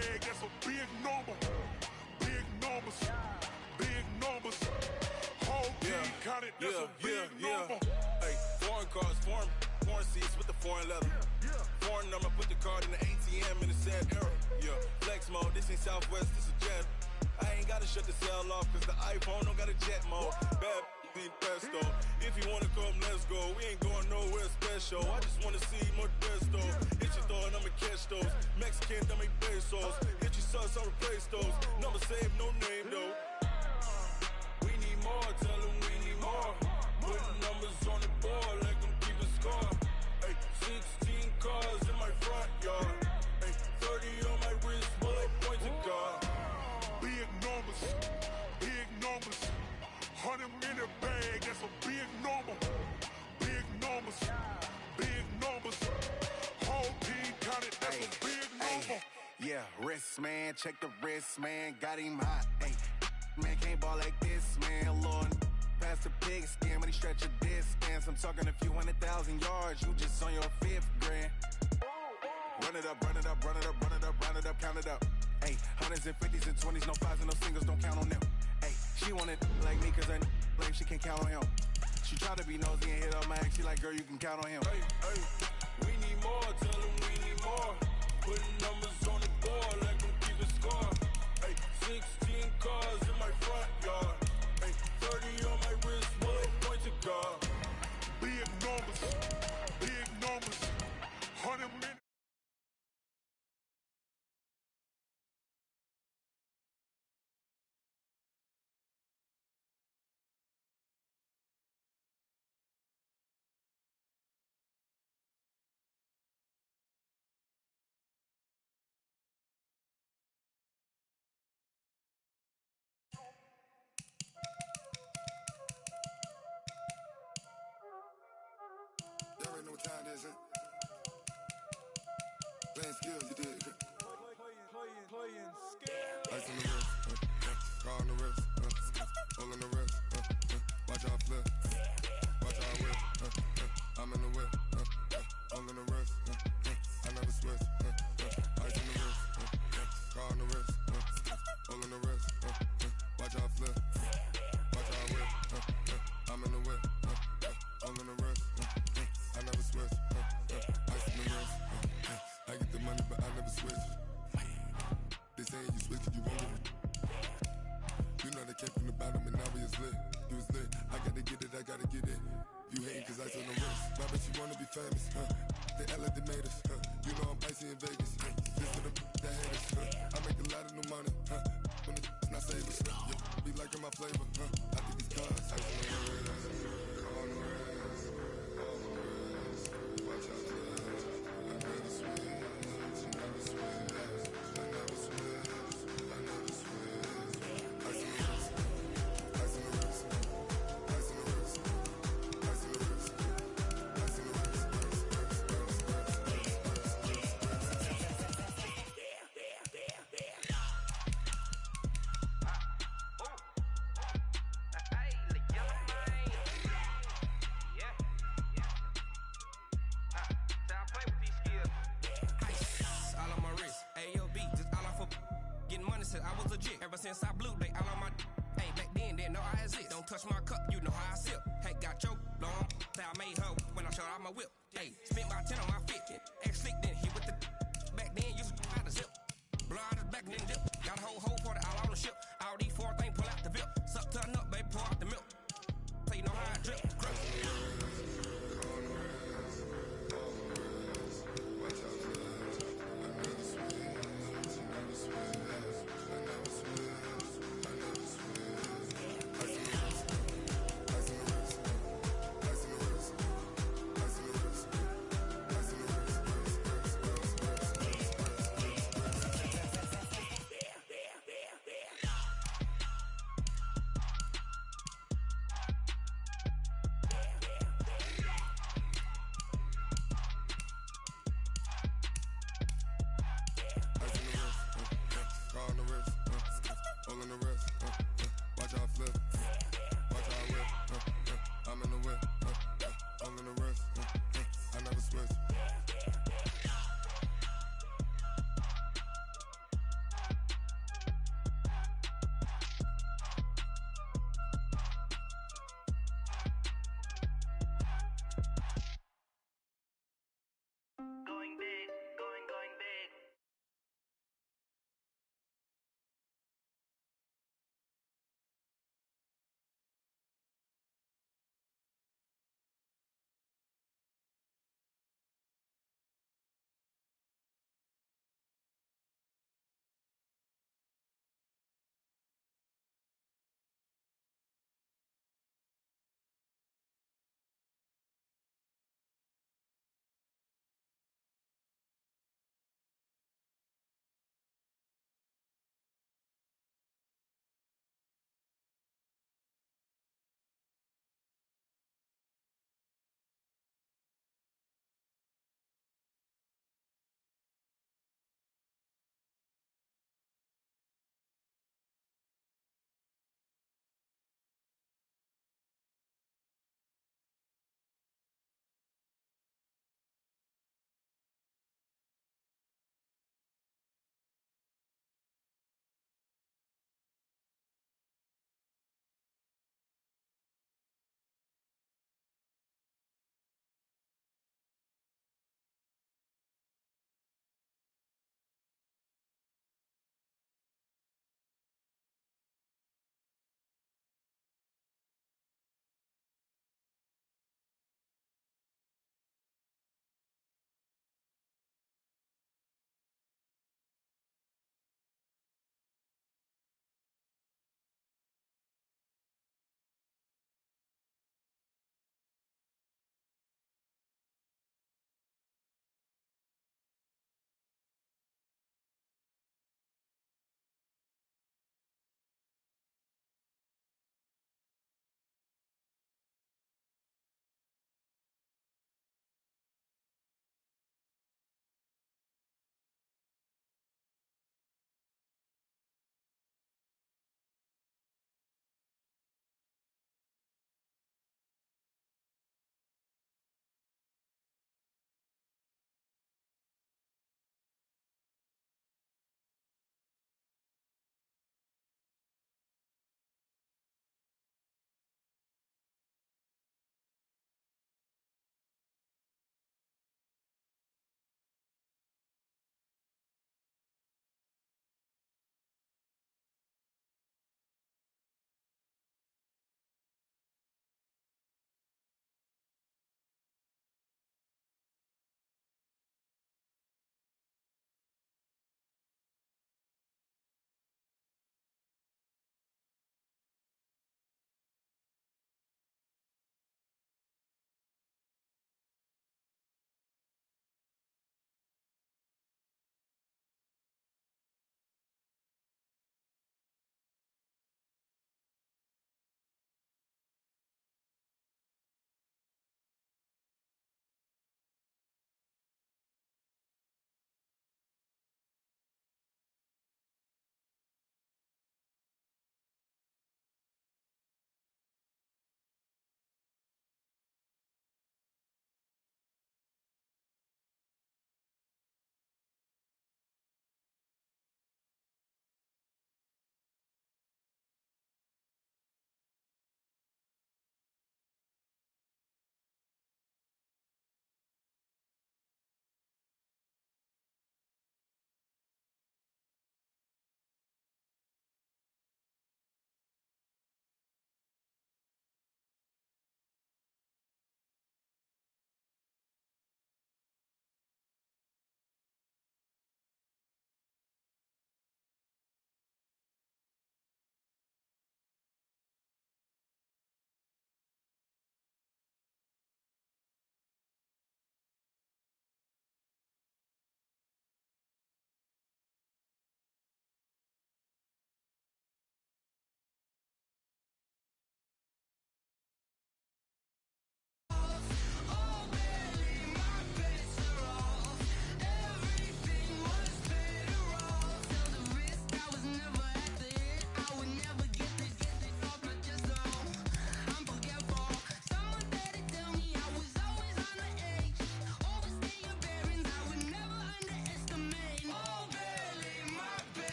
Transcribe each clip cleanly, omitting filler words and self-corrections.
bag, that's a big number. Big numbers, big numbers. Whole team counted, that's a big number. Hey, foreign cars, foreign seats with the foreign leather. Foreign number, put the card in the ATM in the sad era. Flex mode, this ain't Southwest, this a jet. I ain't gotta shut the cell off, cause the iPhone don't got a jet mode. Bad need pesto. If you wanna come, let's go. We ain't going nowhere special. I just wanna see more Modesto. Hit your throw and I'ma catch those. Mexican, don't make pesos. Hit your sus, I'll replace those. Number saved, no name though. We need more, tell them we need more. Putting numbers on the board like I'm keeping score. Ay, 16 cars in my front yard. Ay, 30 on my wrist, bullet points to God. Big numbers, big numbers. 100 in a bag, that's a big number. Big numbers, big numbers. Whole team counted, that's a big number. Yeah, wrist man, check the wrist man, got him hot. Ay, man can't ball like this man, Lord. Past the pig skin when he stretch a distance. I'm talking a few 100,000 yards, you just on your 5th grand. Run it up, run it up, run it up, run it up, run it up, count it up. Ay, hundreds and 50s and 20s, no 5s and no singles, don't count on them. Ay, she want it like me cause her lame, she can't count on him. She try to be nosy and hit up my ex, she like, girl, you can count on him. Hey, hey, we need more, tell them we need more. Putting numbers on the board like I'm keeping score. Ay, 16 cars in my front yard. Ay, 30 on my wrist, bullet point to God. Big numbers, big numbers. 100 minutes. Y'all already know what time it is, huh? Playing skills, you did. Playing skills. Ice on the wrist, car on the wrist, hole in the wrist, watch how I flip, watch how I whip, I'm in the whip, hole in the wrist, I never switch, ice on the wrist, car on the wrist, hole in the wrist, watch how I flip, watch how I whip, I'm in the whip, hole in the wrist, I never switch, ice on the wrist, I get the money but I never switch. They saying you switch it, you won't get it. You know they came from the bottom and now we is lit. You was lit, I gotta get it, I gotta get it. You hating cause ice on the wrist. My bitch, you wanna be famous, They act like they made us, You know I'm icy in Vegas, This for the that hate us, I make a lot of new money, When it's not savers, Be liking my flavor, I think it's cause ice on the wrist, on the wrist, on the wrist. Watch out for that, I never switch, I never switch. Ever since I blew, they all on my hey, back then, didn't know I exist. Don't touch my cup, you know how I sip. Hey, got your long, say I made her when I showed out my whip. Hey, spent my 10 on my fit. Ex-slick, then he with the back then, used to out the zip. Blow out his back and then dip. Got a whole 40 all on the ship. All these 4 things, pull out the VIP. Suck to a nut, baby, pour out the milk. So you know how I drip.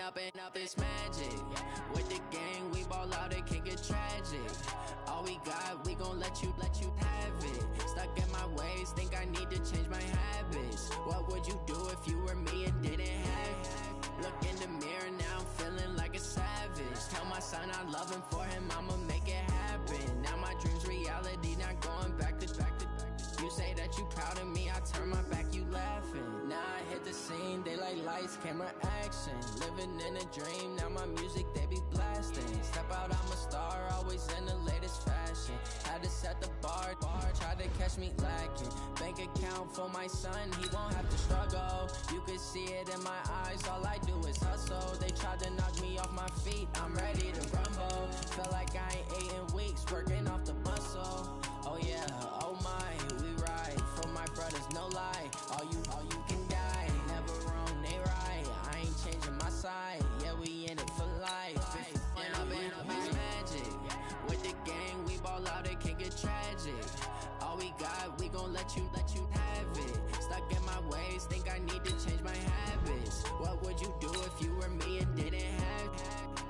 up this magic. With the gang, we ball out, it can get tragic. All we got, we gon' let you have it. Stuck in my ways, think I need to change my habits. What would you do if you were me and didn't have it? Look in the mirror, now I'm feeling like a savage. Tell my son I love him, for him I'ma make it happen. Now my dream's reality, not going back to. You say that you proud of me, I turn my back, you laughing. Now I hit the scene, they like lights, camera, action. Living in a dream, now my music, they be blasting. Step out, I'm a star, always in the latest fashion. Had to set the bar, tried to catch me lacking. Bank account for my son, he won't have to struggle. You can see it in my eyes, all I do is hustle. They tried to knock me off my feet, I'm ready to rumble. Felt like I ain't ate in weeks, working off the muscle. Oh yeah, oh my, we ride for my brothers, no lie. All you can die, never wrong, they right. I ain't changing my side, yeah, we in it for life. And I've been magic. With the gang, we ball out, it can get tragic. All we got, we gon' let you have it. Stuck in my ways, think I need to change my habits. What would you do if you were me and didn't have it?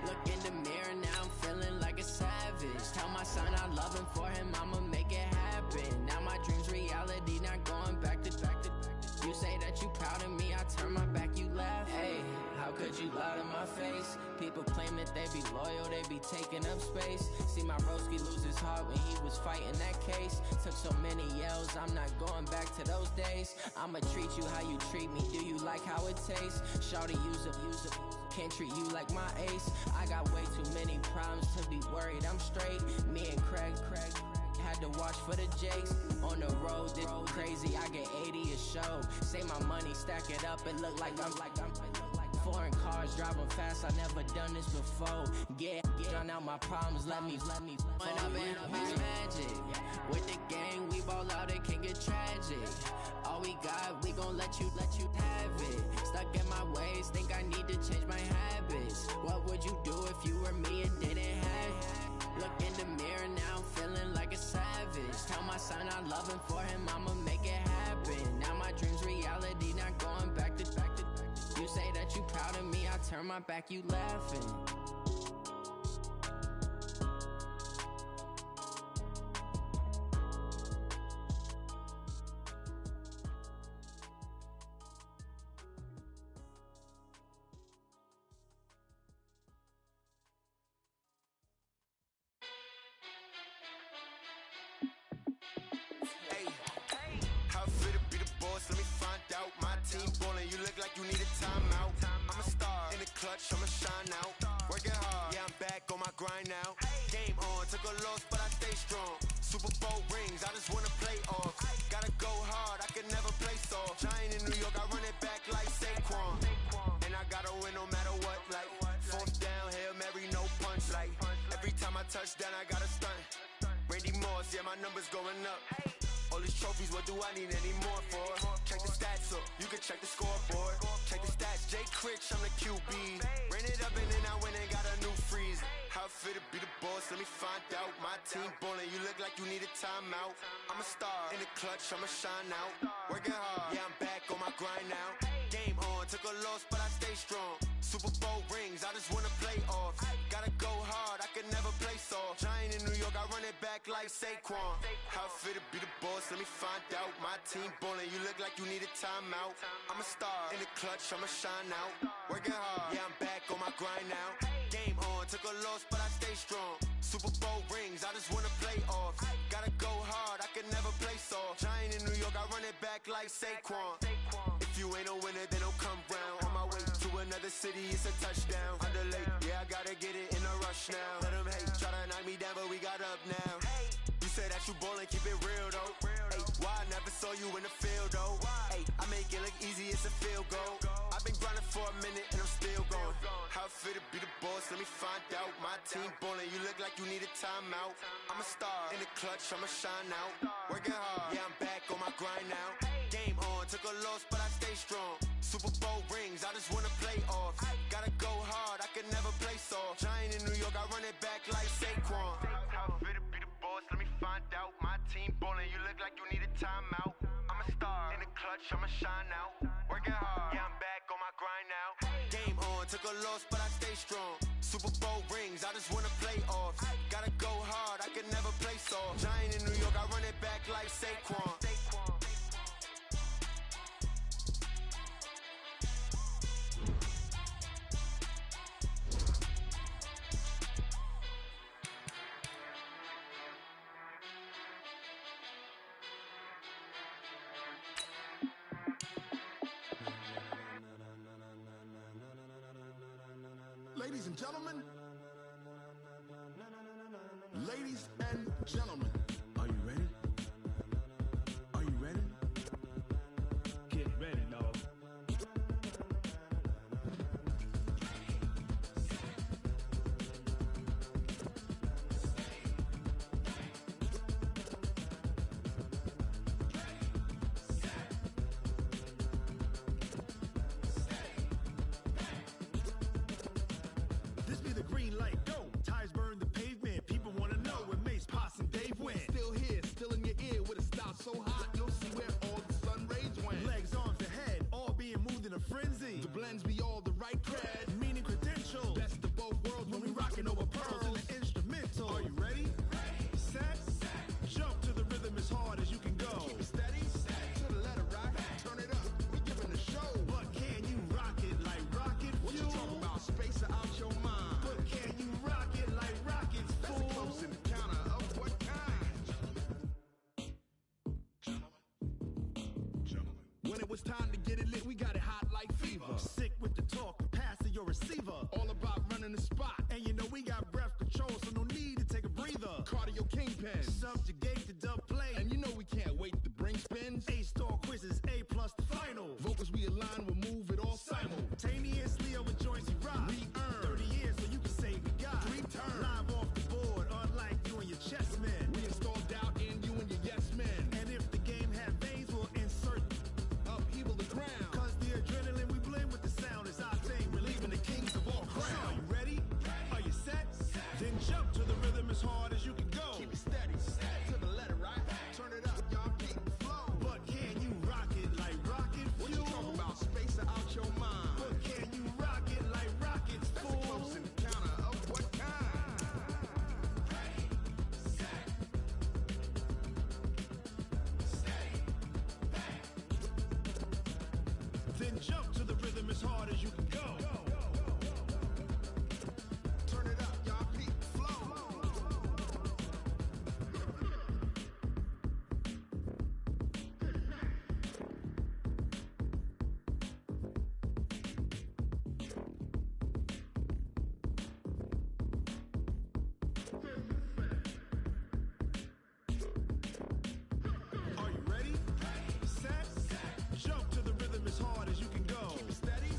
Look in the mirror, now I'm feeling like a savage. Tell my son I love him, for him I'ma make it happen. Now my dream's reality, not going back to. You say that you proud of me, I turn my back, you laugh. Hey, how could you lie to my face? People claim that they be loyal, they be taking up space. See my broski lose his heart when he was fighting that case. Took so many yells, I'm not going back to those days. I'ma treat you how you treat me, do you like how it tastes? Shawty, use up, can't treat you like my ace. I got way too many problems to be worried, I'm straight. Me and Craig had to watch for the Jakes. On the road, this crazy, I get 80 a show. Say my money, stack it up, it look like I'm foreign cars, driving fast, I never done this before. Yeah, drown out my problems, let me When I've been magic. With the gang, we ball out, it can get tragic. All we got, we gon' let you have it. Stuck in my ways, think I need to change my habits. What would you do if you were me and didn't have it? Look in the mirror, now I'm feeling like a savage. Tell my son I love him, for him I'ma make it happen. Now my dream's reality, not going back to. You say that you proud of me, I turn my back, you laughing. You need a timeout. I'm a star in the clutch, I'ma shine out. Working hard, yeah, I'm back on my grind now. Game on, took a loss, but I stay strong. Super Bowl rings, I just wanna play off. Gotta go hard, I can never play soft. Giant in New York, I run it back like Saquon. And I gotta win no matter what, like fourth down, Hail Mary, no punch. Like every time I touch down, I gotta stunt. Randy Moss, yeah, my numbers going up. All these trophies, what do I need any more for? Check the stats up, you can check the scoreboard. Check the stats, Jay Critch, I'm the QB. Ran it up and then I went and got a new freeze. How it feel to be the boss, let me find out. My team ballin', you look like you need a timeout. I'm a star in the clutch, I'ma shine out. Working hard, yeah, I'm back on my grind now. Game on, took a loss, but I stay strong. Super Bowl rings, I just wanna play off. Gotta go hard, I can never play soft. Giant in New York, I run it back like Saquon. How it feel to be the boss, let me find out. My team ballin', you look like you need a timeout. I'm a star in the clutch, I'ma shine out. Working hard, yeah, I'm back on my grind now. Game on, took a loss, but I stay strong. Super Bowl rings, I just wanna play off. Gotta go hard, I can never play soft. Giant in New York, I run it back like Saquon. If you ain't a winner, then don't come round. On my way to another city, it's a touchdown. Underlay, yeah, I gotta get it in a rush now. Let them hate, try to knock me down, but we got up now. You say that you ballin', keep it real though. Hey, why I never saw you in the field though? Hey, I make it look easy, it's a field goal. I've been grinding for a minute and I'm still going. How it feel to be the boss, let me find out. My team ballin', you look like you need a timeout. I'm a star in the clutch, I'ma shine out. Working hard, yeah, I'm back on my grind now. Game on, took a loss, but I stay strong. Super Bowl rings, I just wanna play off. Gotta go hard, I can never play soft. Giant in New York, I run it back like Saquon. How it feel to be the boss, let me find out. My team ballin', you look like you need a timeout. I'm a star in the clutch, I'ma shine out. Working hard, yeah, I'm back on my grind now. Game on, took a loss, Super Bowl rings, I just wanna play off. Gotta go hard, I can never play soft. Giant in New York, I run it back like Saquon. Ladies and gentlemen, ladies and gentlemen, are you ready? Are you ready? Get ready, dog. This be the green light, go. Tires burn the pavement. People wanna know where Mace, Potts, and Dave went. Still here, still in your ear with a style so hot, you'll see where all the sun rays went. Legs, arms, and head, all being moved in a frenzy. The blends be all the right cred, meaning credentials. Best of both worlds when we rockin' over pearls in the instrumental. Are you ready? Set, jump to the rhythm as hard as you can go. Keep it steady, to the letter rock, turn it up. We giving a show. But can you rock it like rocket fuel? What you talking about? Space out your mind. But can you rock it like rockets, fool? That's a close encounter of what kind? When it was time to get it lit, we got it hot like fever. Sick with the talk, pass to your receiver. All about running the spot. And you know we got breath control, so no need to take a breather. Cardio kingpin, subjugate the dub play. And you know we can't wait to bring spins. A-star quizzes, A+ the final. Vocals we align, we'll move it all simultaneously over joints we rock. We earn 30 years, so you can say we got 3 turns. Live off the board, unlike you and your chess men. We install doubt in you and your yes men. And if the game had veins, we'll insert upheaval the ground. Cause the adrenaline we blend with the sound is our thing. We're leaving the kings of all crowns. So are you ready? Are you set? Then jump to the rhythm as hard as you can go. Keep it steady, to the letter right. Turn it up, y'all keep the flow. But can you rock it like rocket fuel? What you talking about? Space out your mind. But can you rock it like rockets, fool? That's a close encounter of what kind? Then jump to the rhythm as hard as you can go. Turn it up, y'all keep the flow. Are you ready? Set, jump to the rhythm as hard as you can go. Keep it steady,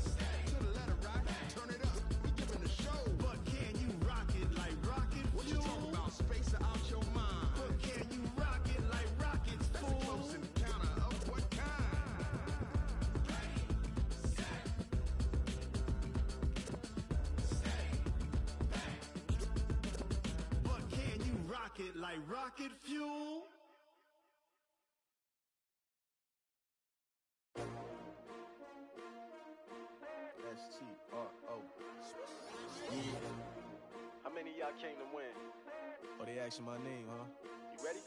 to the letter right. Turn it up, we giving a show. But can you rock it like rocket fuel? What you talking about? Space out your mind. But can you rock it like rockets, fool? That's a close encounter of what kind? But can you rock it like rocket fuel? S-T-R-O. Yeah. How many of y'all came to win? Oh, they asking my name, huh? You ready?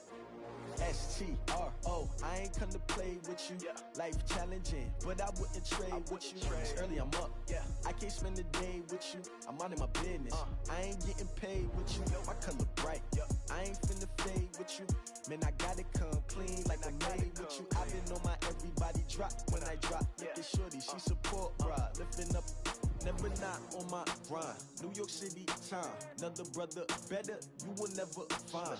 S-T-R-O. I ain't come to play with you. Yeah. Life challenging, but I wouldn't trade with you. It's early, I'm up. Yeah. I can't spend the day with you. I'm minding my business. I ain't getting paid with you. My color bright. I ain't finna fade with you. Man, I gotta come clean like I'm made with you. I've been on my everybody drop when I drop. Look at shorty, she support ride. Lifting up, never not on my grind. New York City time, another brother better, you will never find.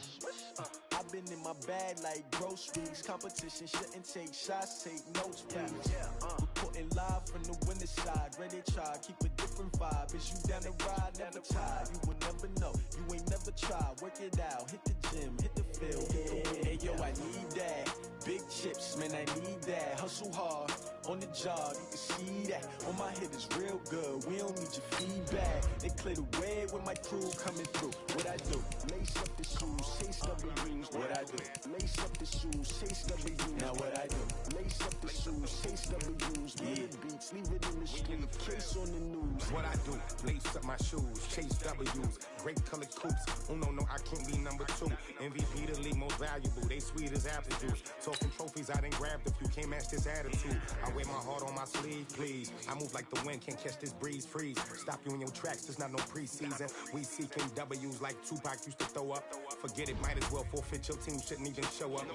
I've been in my bag like groceries. Competition shouldn't take shots, take notes, please. Reporting live from the winter side. Ready to try, keep a different vibe. Is you down the ride, never tired. You will never know, you ain't never tried. Work it out, hit the gym, hit the field, hit the wind. Hey yo, I need that. Big chips, man, I need that. Hustle hard, on the job, you can see that. On my head is real good, we don't need your feedback. They clear the way with my crew coming through. What I do? Lace up the shoes, chase double rings. What I do? Lace up the shoes, chase double rings. Now what I do? Lace up the shoes, shoes, chase W's, minute beats, leave it in the street, case on the news. What I do, lace up my shoes, chase W's, great colored coops. Oh no, I can't be number 2. MVP the league most valuable, they sweet as apple juice. Talking trophies, I done grabbed a few, can't match this attitude. I wear my heart on my sleeve, please. I move like the wind, can't catch this breeze, freeze. Stop you in your tracks, there's not no preseason. We seeking W's like Tupac used to throw up. Forget it, might as well forfeit, your team shouldn't even show up.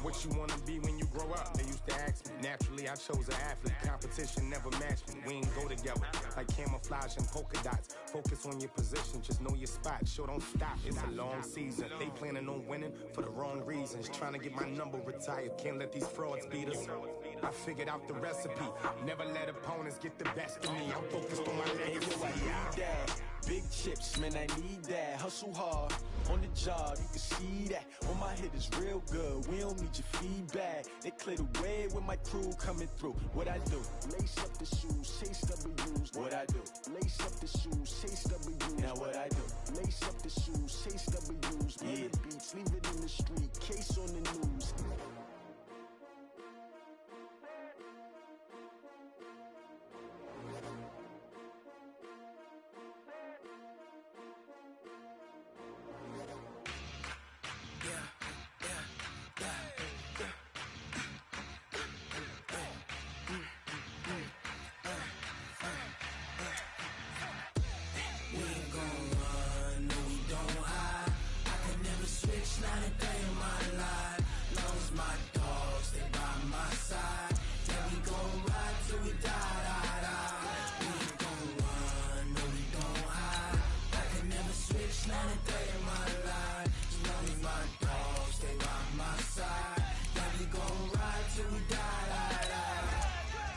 What you wanna be when you grow up? They used to ask me. Naturally, I chose an athlete. Competition never matched me. We ain't go together like camouflage and polka dots. Focus on your position, just know your spot. Sure, don't stop, it's a long season. They planning on winning for the wrong reasons. Trying to get my number retired, can't let these frauds beat us. I figured out the recipe. Never let opponents get the best of me. I'm focused on my legacy. I need that. Big chips, man, I need that. Hustle hard on the job, you can see that. On my head is real good, we don't need your feedback. They clear the way with my crew coming through. What I do? Lace up the shoes, chase W's. What I do? Lace up the shoes, chase W's. Now what I do? Lace up the shoes, chase W's. Minute beats, leave it in the street, case on the news.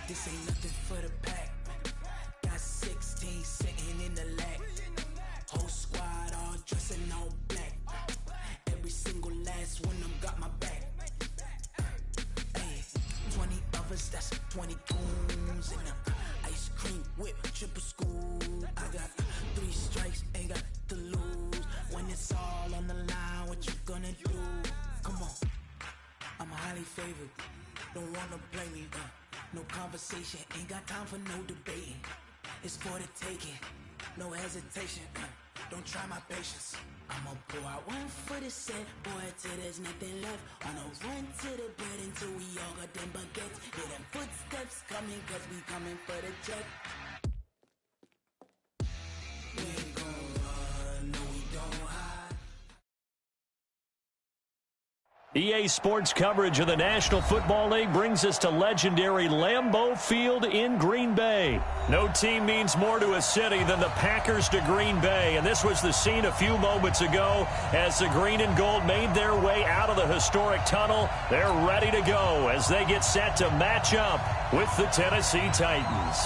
This ain't nothing for the pack. Got 16 sitting in the lag. Whole squad all dressing all black. Every single last one of them got my back. Hey, 20 of us, that's 20 goons in the ice cream whip, triple scoop. I got 3 strikes, ain't got to lose. When it's all on the line, what you gonna do? Come on, I'm highly favored. Don't wanna play me, no conversation, ain't got time for no debating. It's for the taking, no hesitation, don't try my patience. I'ma pour out one for the set, boy, till there's nothing left. On a run to the bed until we all got them baguettes. Hear them footsteps coming, cause we coming for the check. We ain't gon' run, no we don't hide. EA Sports coverage of the National Football League brings us to legendary Lambeau Field in Green Bay. No team means more to a city than the Packers to Green Bay, and this was the scene a few moments ago as the green and gold made their way out of the historic tunnel. They're ready to go as they get set to match up with the Tennessee Titans.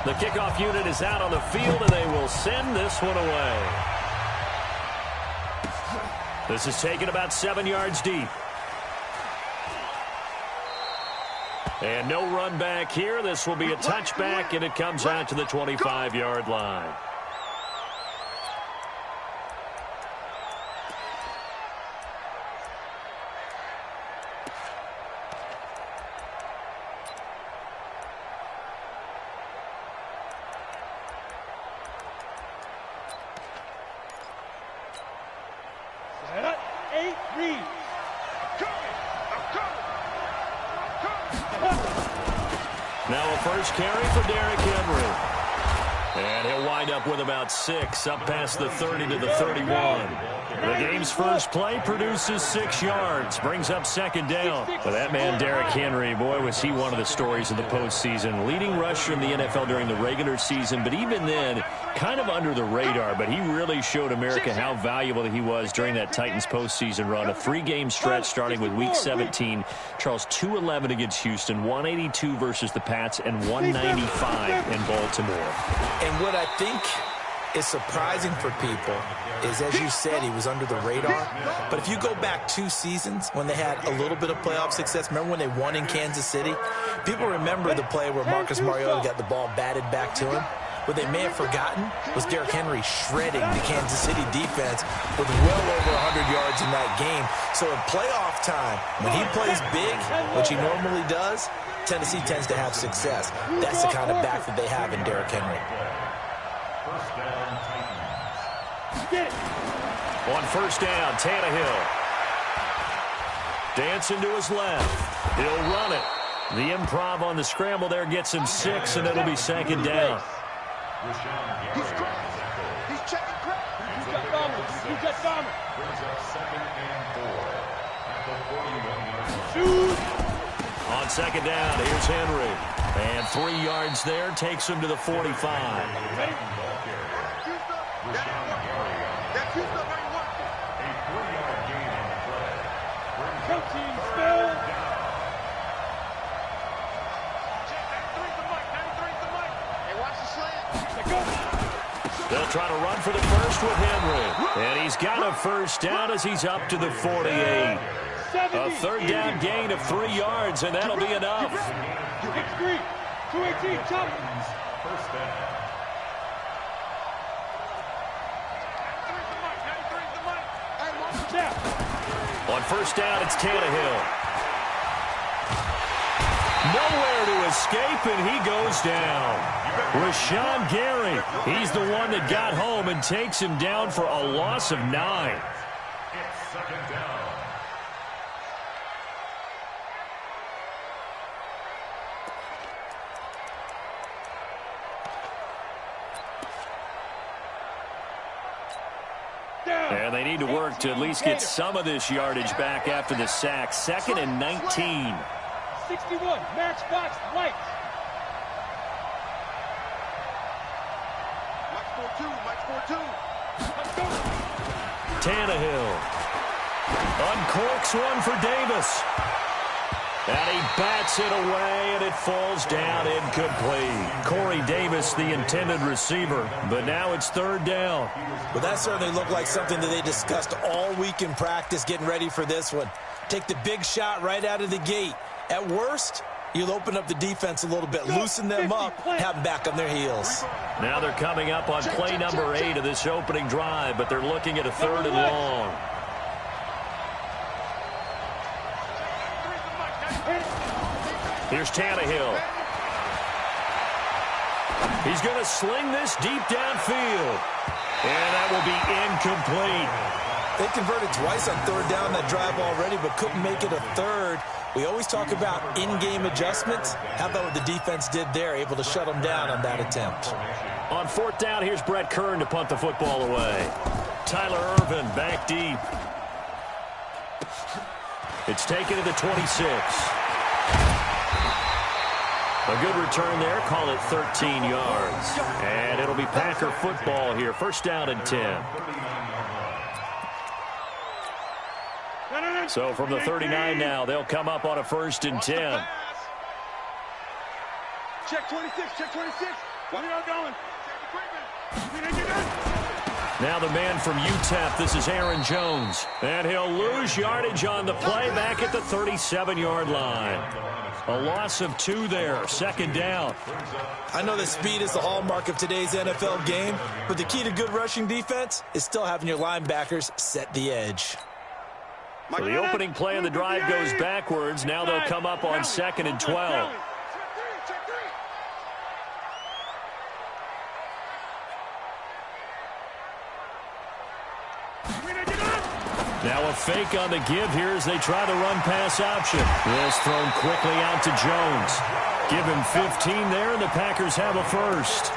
The kickoff unit is out on the field, and they will send this one away. This is taken about 7 yards deep. And no run back here. This will be a touchback, and it comes out to the 25-yard line. Now a first carry for Derrick Henry. And he'll wind up with about 6, up past the 30 to the 31. The game's first play produces 6 yards, brings up second down. But that man, Derrick Henry, boy, was he one of the stories of the postseason. Leading rusher in the NFL during the regular season, but even then, kind of under the radar. But he really showed America how valuable he was during that Titans postseason run. A 3-game stretch starting with Week 17. Charles, 211 against Houston, 182 versus the Pats, and 195 in Baltimore. And what I think is surprising for people is, as you said, he was under the radar. But if you go back 2 seasons when they had a little bit of playoff success, remember when they won in Kansas City? People remember the play where Marcus Mariota got the ball batted back to him. What they may have forgotten was Derrick Henry shredding the Kansas City defense with well over 100 yards in that game. So in playoff time, when he plays big, which he normally does, Tennessee tends to have success. That's the kind of back that they have in Derrick Henry. On first down, Tannehill. Dancing to his left. He'll run it. The improv on the scramble there gets him 6, and it'll be second down. He's checking crack. You got Dominic. You got Dominic. Brings up 2nd and 4 at the 41-yard line. On second down, here's Henry. And 3 yards there takes him to the 45. They'll try to run for the first with Henry. And he's got a first down as he's up to the 48. A third down gain of 3 yards, and that'll be enough. 218, jump. First down. On first down, it's Tannehill. Nowhere to escape, and he goes down. Rashawn Gary, he's the one that got home and takes him down for a loss of 9. It's second down. And they need to work to at least get some of this yardage back after the sack. 2nd and 19. 61, matchbox, White. Mike 4-2. Let's go. Tannehill uncorks one for Davis. And he bats it away, and it falls down incomplete. Corey Davis, the intended receiver, but now it's third down. Well, that certainly looked like something that they discussed all week in practice, getting ready for this one. Take the big shot right out of the gate. At worst, you'll open up the defense a little bit, loosen them up, have them back on their heels. Now they're coming up on play number 8 of this opening drive, but they're looking at a 3rd and long. Here's Tannehill. He's going to sling this deep downfield. And that will be incomplete. They converted twice on 3rd down that drive already, but couldn't make it a 3rd. We always talk about in-game adjustments. How about what the defense did there, able to shut them down on that attempt? On 4th down, here's Brett Kern to punt the football away. Tyler Irvin back deep. It's taken to the 26. A good return there. Call it 13 yards. And it'll be Packer football here. First down and 10. So from the 39 now, they'll come up on a 1st and 10. Check 26, check 26. Where are you going? Now the man from UTEP, this is Aaron Jones. And he'll lose yardage on the play back at the 37-yard line. A loss of 2 there, 2nd down. I know that speed is the hallmark of today's NFL game, but the key to good rushing defense is still having your linebackers set the edge. So the opening play of the drive goes backwards. Now they'll come up on 2nd and 12. Now a fake on the give here as they try the run-pass option. This thrown quickly out to Jones. Give him 15 there, and the Packers have a 1st.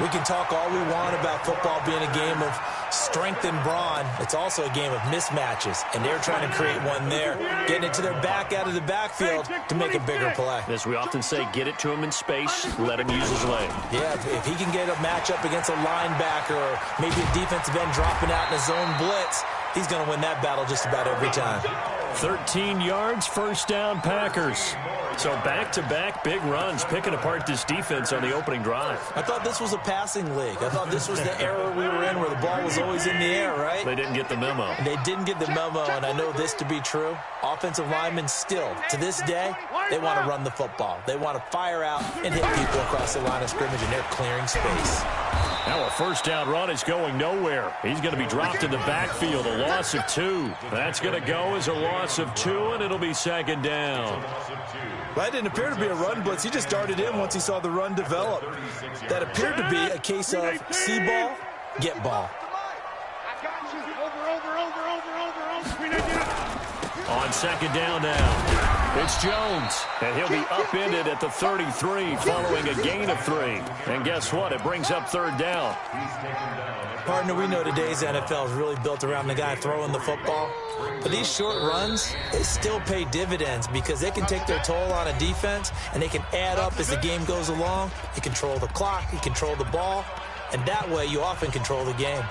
We can talk all we want about football being a game of strength and brawn. It's also a game of mismatches, and they're trying to create one there, getting it to their back out of the backfield to make a bigger play. As we often say, get it to him in space, let him use his leg. Yeah, if he can get a matchup against a linebacker or maybe a defensive end dropping out in a zone blitz, he's going to win that battle just about every time. 13 yards, first down, Packers. So back-to-back big runs, picking apart this defense on the opening drive. I thought this was a passing league. I thought this was the era we were in where the ball was always in the air, right? They didn't get the memo. They didn't get the memo, and I know this to be true. Offensive linemen still, to this day, they want to run the football. They want to fire out and hit people across the line of scrimmage, and they're clearing space. Now a first down run is going nowhere. He's going to be dropped in the backfield, a loss of 2. That's going to go as a loss of 2, and it'll be second down. That didn't appear to be a run blitz. He just darted in once he saw the run develop. That appeared to be a case of see ball, get ball. On second down now, it's Jones, and he'll be upended at the 33 following a gain of 3. And guess what? It brings up third down. Partner, we know today's NFL is really built around the guy throwing the football. But these short runs, they still pay dividends because they can take their toll on a defense, and they can add up as the game goes along. You control the clock, you control the ball, and that way you often control the game.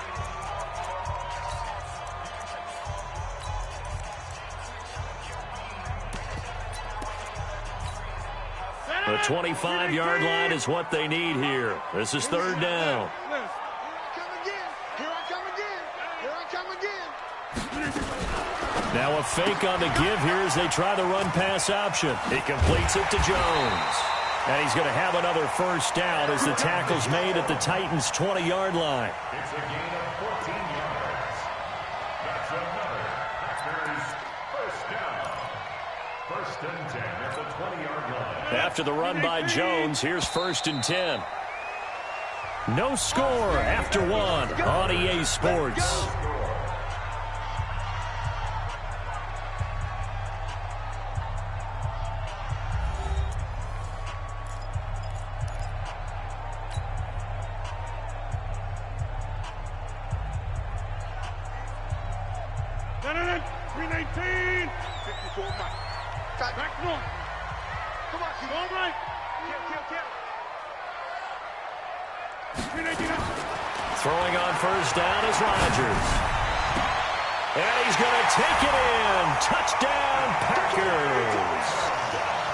The 25-yard line is what they need here. This is third down. Now a fake on the give here as they try the run-pass option. He completes it to Jones. And he's going to have another first down as the tackle's made at the Titans' 20-yard line. It's a gain of 14 yards. That's another Packers first down. First and 10 at the 20-yard line. After the run by Jones, here's first and 10. No score after 1 on EA Sports. Throwing on first down is Rodgers. And he's going to take it in. Touchdown, Packers.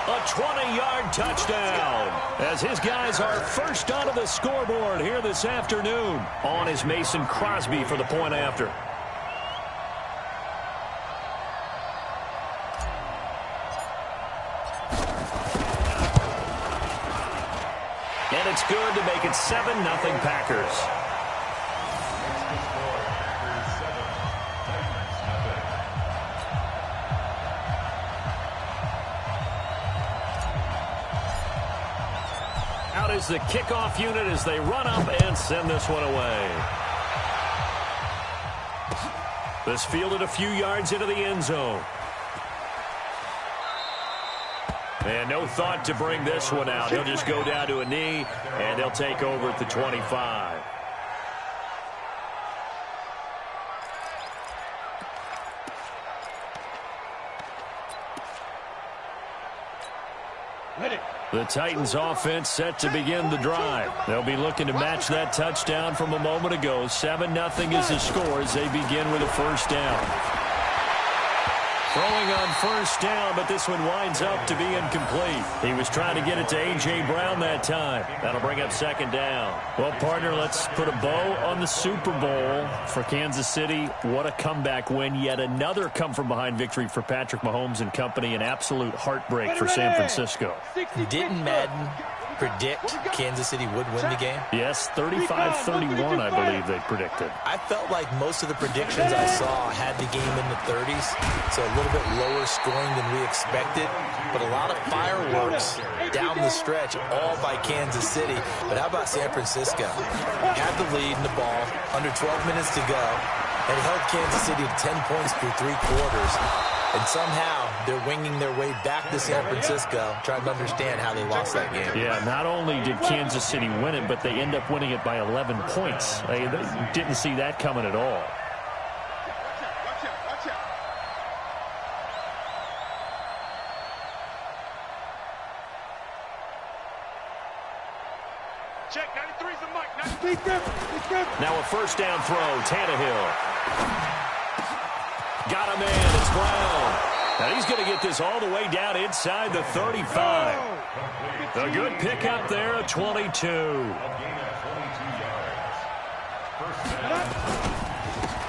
A 20-yard touchdown. As his guys are first onto the scoreboard here this afternoon. On is Mason Crosby for the point after. And it's good to make it 7-0 Packers. Out is the kickoff unit as they run up and send this one away. This fielded a few yards into the end zone. And no thought to bring this one out. He'll just go down to a knee, and they'll take over at the 25. The Titans offense set to begin the drive. They'll be looking to match that touchdown from a moment ago. 7-0 is the score as they begin with a first down. Throwing on first down, but this one winds up to be incomplete. He was trying to get it to A.J. Brown that time. That'll bring up second down. Well, partner, let's put a bow on the Super Bowl for Kansas City. What a comeback win. Yet another come-from-behind victory for Patrick Mahomes and company. An absolute heartbreak for San Francisco. Didn't Madden predict Kansas City would win the game? Yes, 35-31, I believe they predicted. I felt like most of the predictions I saw had the game in the 30s, so a little bit lower scoring than we expected, but a lot of fireworks down the stretch, all by Kansas City. But how about San Francisco? Had the lead in the ball, under 12 minutes to go, and held Kansas City to 10 points through 3 quarters. And somehow they're winging their way back to San Francisco, trying to understand how they lost that game. Yeah, not only did Kansas City win it, but they end up winning it by 11 points. They didn't see that coming at all. Check, 93's the mic. 93. Now a first down throw, Tannehill. Got a man. It's Brown. And he's going to get this all the way down inside the 35. A good pickup there at 22.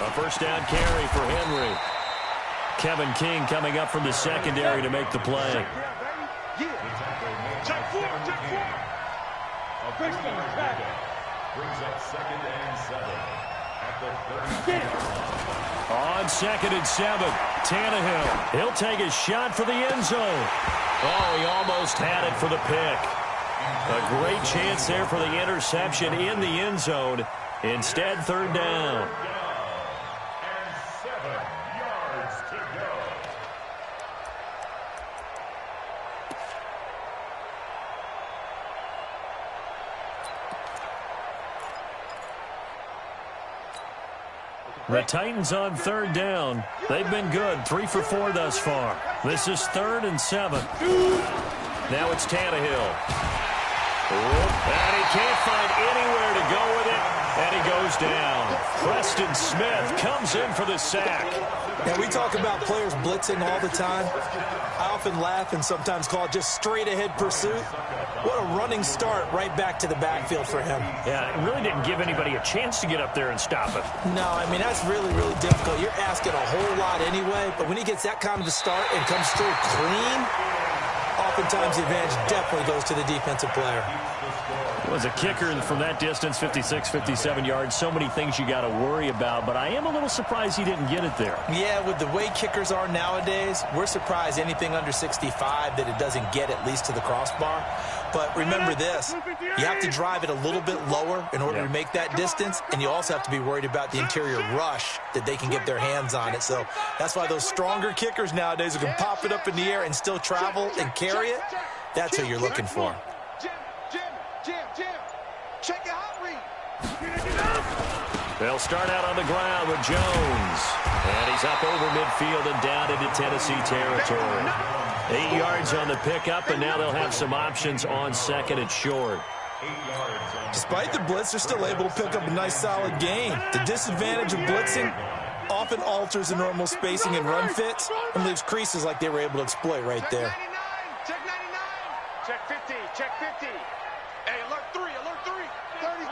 A first down carry for Henry. Kevin King coming up from the secondary to make the play. Brings up 2nd and 7 at the 30. On 2nd and 7, Tannehill. He'll take a shot for the end zone. Oh, he almost had it for the pick. A great chance there for the interception in the end zone. Instead, 3rd down. And 7 yards to go. The Titans on 3rd down. They've been good, 3 for 4 thus far. This is 3rd and 7. Now it's Tannehill. And he can't find anywhere to go with it, and he goes down. Preston Smith comes in for the sack. And we talk about players blitzing all the time. I often laugh and sometimes call it just straight-ahead pursuit. What a running start right back to the backfield for him. Yeah, it really didn't give anybody a chance to get up there and stop it. No, I mean, that's really, really difficult. You're asking a whole lot anyway, but when he gets that kind of a start and comes through clean, oftentimes the advantage definitely goes to the defensive player. Well, as a kicker from that distance, 56, 57 yards, so many things you got to worry about, but I am a little surprised he didn't get it there. Yeah, with the way kickers are nowadays, we're surprised anything under 65 that it doesn't get at least to the crossbar. But remember this, you have to drive it a little bit lower in order to make that distance, and you also have to be worried about the interior rush that they can get their hands on it. So that's why those stronger kickers nowadays who can pop it up in the air and still travel and carry it, that's who you're looking for. Check your hot read. They'll start out on the ground with Jones. And he's up over midfield and down into Tennessee territory. 8 yards on the pickup, and now they'll have some options on 2nd and short. Despite the blitz, they're still able to pick up a nice solid gain. The disadvantage of blitzing often alters the normal spacing and run fits and leaves creases like they were able to exploit right there. Check 99. Check 50. Check 50. Hey, alert 3. Alert 3. 30.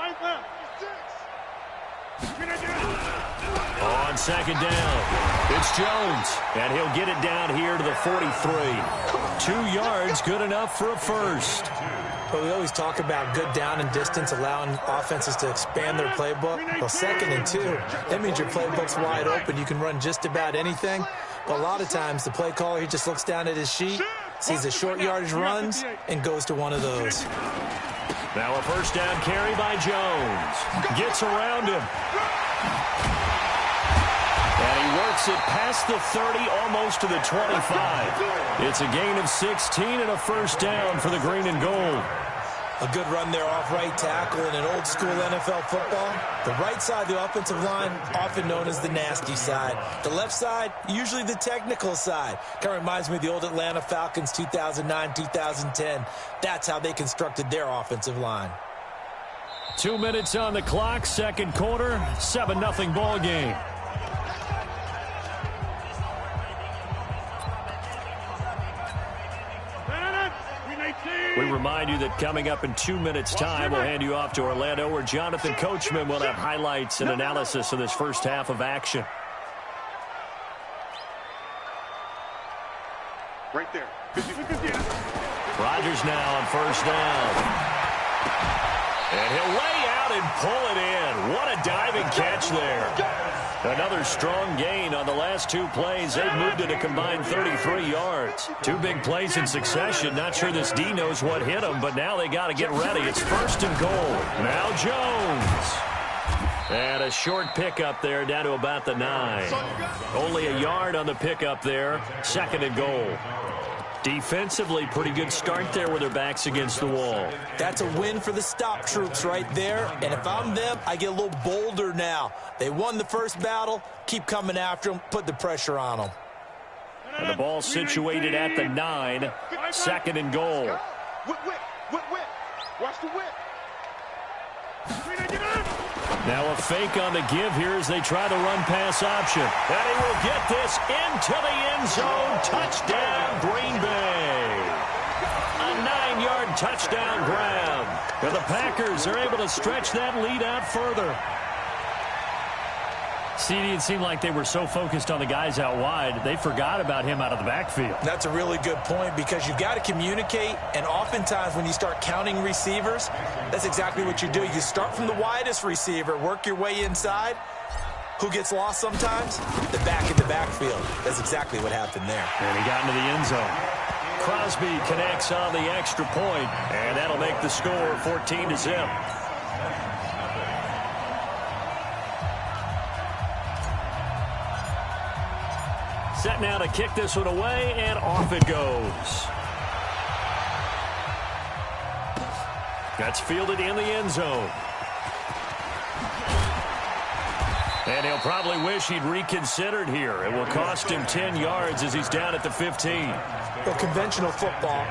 On 2nd down, it's Jones, and he'll get it down here to the 43. 2 yards, good enough for a first. But we always talk about good down and distance, allowing offenses to expand their playbook. Well, 2nd and 2, that means your playbook's wide open. You can run just about anything. But a lot of times, the play caller, he just looks down at his sheet, sees the short yardage runs, and goes to one of those. Now a first down carry by Jones. Gets around him. And he works it past the 30, almost to the 25. It's a gain of 16 and a first down for the green and gold. A good run there off right tackle in an old-school NFL football. The right side of the offensive line, often known as the nasty side. The left side, usually the technical side. Kind of reminds me of the old Atlanta Falcons 2009-2010. That's how they constructed their offensive line. 2 minutes on the clock, 2nd quarter, 7-0 ball game. We remind you that coming up in 2 minutes' time, we'll hand you off to Orlando, where Jonathan Coachman will have highlights and analysis of this first half of action. Right there. Rodgers now on first down. And he'll lay out and pull it in. What a diving catch there. Another strong gain on the last 2 plays. They've moved it a combined 33 yards. 2 big plays in succession. Not sure this D knows what hit him, but now they got to get ready. It's 1st and goal. Now Jones. And a short pickup there down to about the 9. Only a yard on the pickup there. 2nd and goal. Defensively, pretty good start there with their backs against the wall. That's a win for the stop troops right there. And if I'm them, I get a little bolder now. They won the first battle. Keep coming after them. Put the pressure on them. And the ball situated at the 9. 2nd and goal. Whip. Watch the whip. Now a fake on the give here as they try the run-pass option. And he will get this into the end zone. Touchdown, Green Bay. A 9-yard touchdown grab. And the Packers are able to stretch that lead out further. CD, it seemed like they were so focused on the guys out wide, they forgot about him out of the backfield. That's a really good point because you've got to communicate, and oftentimes when you start counting receivers, that's exactly what you do. You start from the widest receiver, work your way inside. Who gets lost sometimes? The back in the backfield. That's exactly what happened there. And he got into the end zone. Crosby connects on the extra point, and that'll make the score 14-0. Set now to kick this one away, and off it goes. That's fielded in the end zone. And he'll probably wish he'd reconsidered here. It will cost him 10 yards as he's down at the 15. Well, conventional football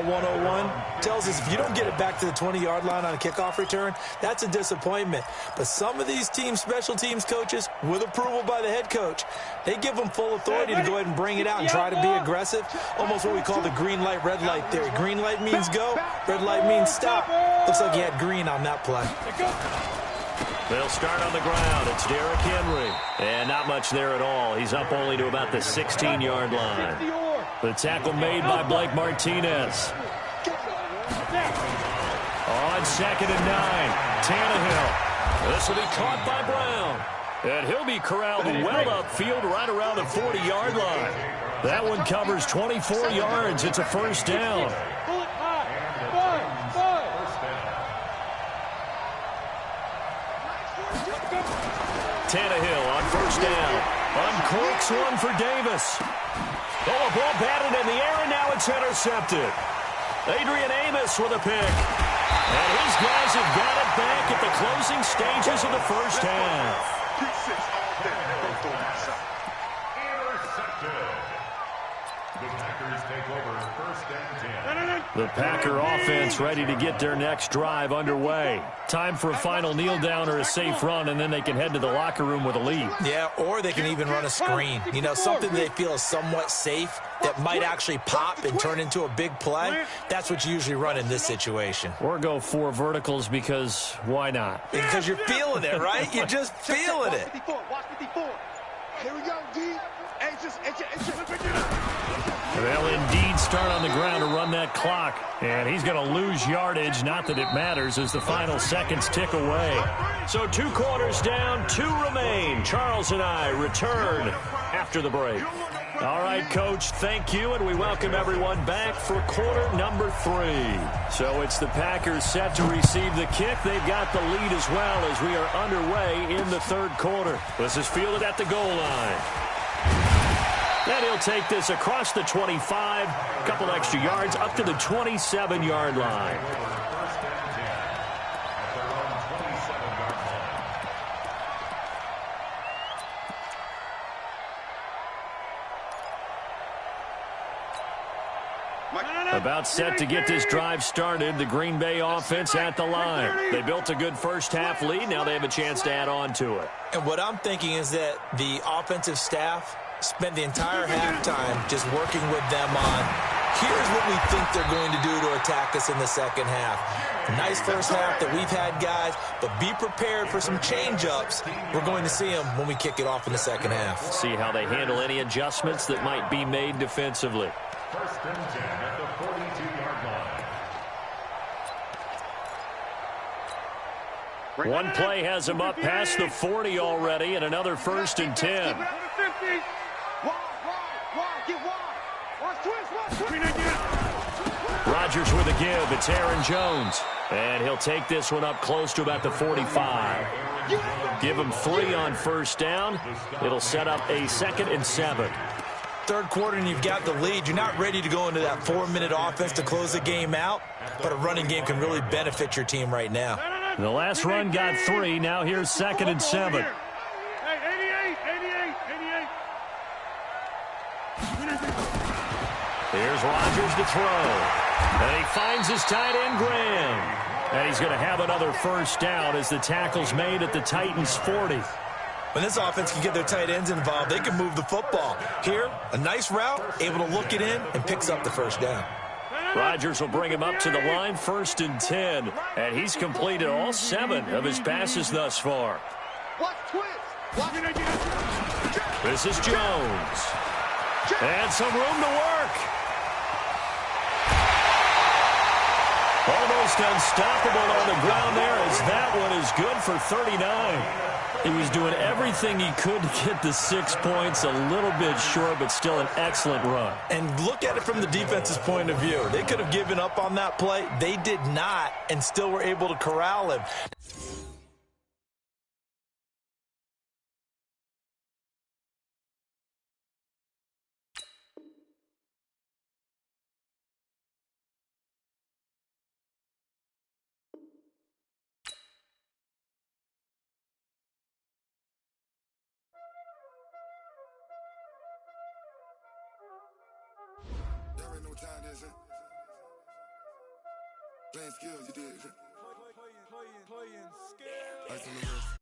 101, tells us if you don't get it back to the 20-yard line on a kickoff return, that's a disappointment. But some of these special teams coaches, with approval by the head coach, they give them full authority to go ahead and bring it out and try to be aggressive. Almost what we call the green light, red light theory. Green light means go, red light means stop. Looks like he had green on that play. They'll start on the ground. It's Derrick Henry. And not much there at all. He's up only to about the 16-yard line. The tackle made by Blake Martinez. On 2nd and 9, Tannehill. This will be caught by Brown. And he'll be corralled well upfield right around the 40-yard line. That one covers 24 yards. It's a first down. Tannehill on first down. Uncorks one for Davis. Oh, a ball batted in the air, and now it's intercepted. Adrian Amos with a pick. And his guys have got it back at the closing stages of the first half. The Packers take over first and 10. The Packer offense ready to get their next drive underway. Time for a final kneel down or a safe run, and then they can head to the locker room with a lead. Yeah, or they can even run a screen. You know, something they feel is somewhat safe that might actually pop and turn into a big play. That's what you usually run in this situation. Or go 4 verticals because why not? Because you're feeling it, right? You're just feeling it. Watch 54. Here we go, D. They'll indeed start on the ground to run that clock. And he's going to lose yardage. Not that it matters as the final seconds tick away. So 2 quarters down, 2 remain. Charles and I return after the break. All right, Coach, thank you, and we welcome everyone back for quarter number 3. So it's the Packers set to receive the kick. They've got the lead as well as we are underway in the 3rd quarter. This is fielded at the goal line. And he'll take this across the 25, a couple extra yards, up to the 27-yard line. About set to get this drive started. The Green Bay offense at the line. They built a good first half lead. Now they have a chance to add on to it. And what I'm thinking is that the offensive staff spent the entire halftime just working with them on, here's what we think they're going to do to attack us in the second half. Nice first half that we've had, guys, but be prepared for some change-ups. We're going to see them when we kick it off in the second half. See how they handle any adjustments that might be made defensively. First and 10 at the 42-yard line. One play has him up past the 40 already, and another first and 10. Rodgers with a give. It's Aaron Jones. And he'll take this one up close to about the 45. Give him 3 on first down. It'll set up a 2nd and 7. 3rd quarter and you've got the lead. You're not ready to go into that 4-minute offense to close the game out, but a running game can really benefit your team right now. The last run got 3. Now here's 2nd and 7. Here's Rodgers to throw. And he finds his tight end, Graham. And he's going to have another first down as the tackle's made at the Titans' 40. When this offense can get their tight ends involved, they can move the football. Here, a nice route, able to look it in, and picks up the first down. Rodgers will bring him up to the line, 1st and 10. And he's completed all 7 of his passes thus far. This is Jones. And some room to work. Almost unstoppable on the ground there as that one is good for 39. He was doing everything he could to get the 6 points, a little bit short, but still an excellent run. And look at it from the defense's point of view. They could have given up on that play. They did not, and still were able to corral him. Playing skills, you did. Playing skills.